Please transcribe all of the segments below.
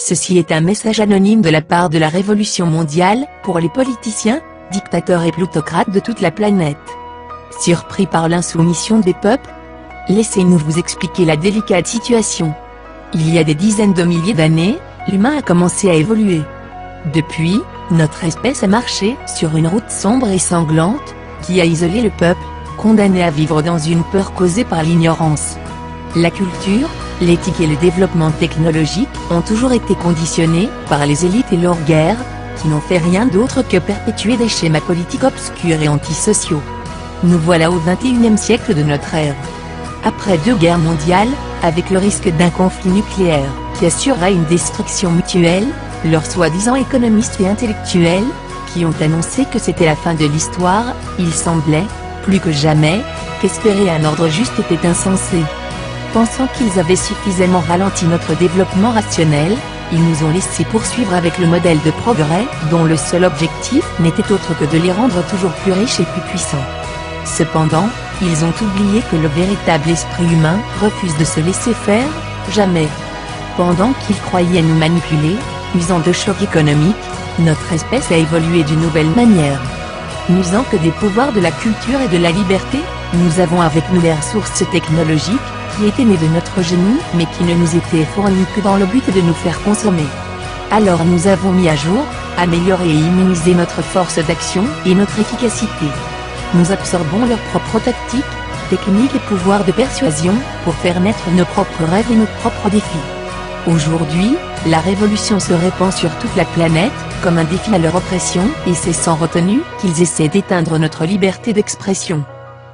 Ceci est un message anonyme de la part de la Révolution mondiale, pour les politiciens, dictateurs et plutocrates de toute la planète. Surpris par l'insoumission des peuples? Laissez-nous vous expliquer la délicate situation. Il y a des dizaines de milliers d'années, l'humain a commencé à évoluer. Depuis, notre espèce a marché sur une route sombre et sanglante, qui a isolé le peuple, condamné à vivre dans une peur causée par l'ignorance. La culture, l'éthique et le développement technologique ont toujours été conditionnés par les élites et leurs guerres, qui n'ont fait rien d'autre que perpétuer des schémas politiques obscurs et antisociaux. Nous voilà au XXIe siècle de notre ère. Après 2 guerres mondiales, avec le risque d'un conflit nucléaire, qui assurera une destruction mutuelle, leurs soi-disant économistes et intellectuels, qui ont annoncé que c'était la fin de l'histoire, il semblait, plus que jamais, qu'espérer un ordre juste était insensé. Pensant qu'ils avaient suffisamment ralenti notre développement rationnel, ils nous ont laissé poursuivre avec le modèle de progrès, dont le seul objectif n'était autre que de les rendre toujours plus riches et plus puissants. Cependant, ils ont oublié que le véritable esprit humain refuse de se laisser faire, jamais. Pendant qu'ils croyaient nous manipuler, usant de chocs économiques, notre espèce a évolué d'une nouvelle manière. N'usant que des pouvoirs de la culture et de la liberté, nous avons avec nous les ressources technologiques, qui étaient nées de notre génie mais qui ne nous étaient fournies que dans le but de nous faire consommer. Alors nous avons mis à jour, amélioré et immunisé notre force d'action et notre efficacité. Nous absorbons leurs propres tactiques, techniques et pouvoirs de persuasion, pour faire naître nos propres rêves et nos propres défis. Aujourd'hui, la révolution se répand sur toute la planète, comme un défi à leur oppression, et c'est sans retenue qu'ils essaient d'éteindre notre liberté d'expression.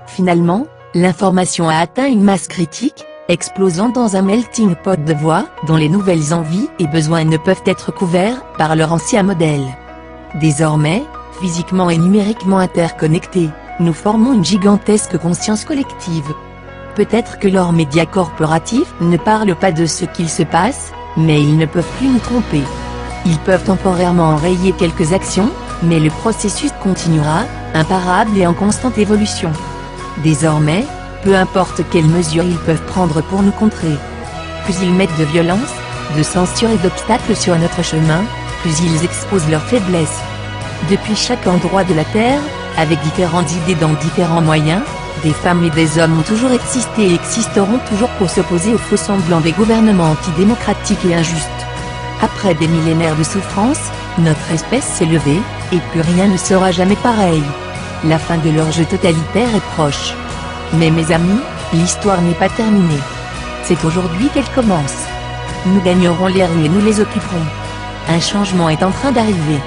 Finalement, l'information a atteint une masse critique, explosant dans un melting pot de voix, dont les nouvelles envies et besoins ne peuvent être couverts par leur ancien modèle. Désormais, physiquement et numériquement interconnectés, nous formons une gigantesque conscience collective. Peut-être que leurs médias corporatifs ne parlent pas de ce qu'il se passe, mais ils ne peuvent plus nous tromper. Ils peuvent temporairement enrayer quelques actions, mais le processus continuera, imparable et en constante évolution. Désormais, peu importe quelles mesures ils peuvent prendre pour nous contrer. Plus ils mettent de violence, de censure et d'obstacles sur notre chemin, plus ils exposent leurs faiblesses. Depuis chaque endroit de la Terre, avec différentes idées dans différents moyens, des femmes et des hommes ont toujours existé et existeront toujours pour s'opposer aux faux semblants des gouvernements antidémocratiques et injustes. Après des millénaires de souffrance, notre espèce s'est levée, et plus rien ne sera jamais pareil. La fin de leur jeu totalitaire est proche. Mais mes amis, l'histoire n'est pas terminée. C'est aujourd'hui qu'elle commence. Nous gagnerons les rues et nous les occuperons. Un changement est en train d'arriver.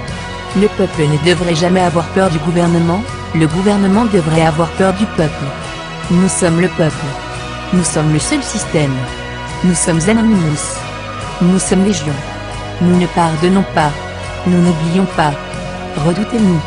Le peuple ne devrait jamais avoir peur du gouvernement, le gouvernement devrait avoir peur du peuple. Nous sommes le peuple. Nous sommes le seul système. Nous sommes Anonymous. Nous sommes légion. Nous ne pardonnons pas. Nous n'oublions pas. Redoutez-nous.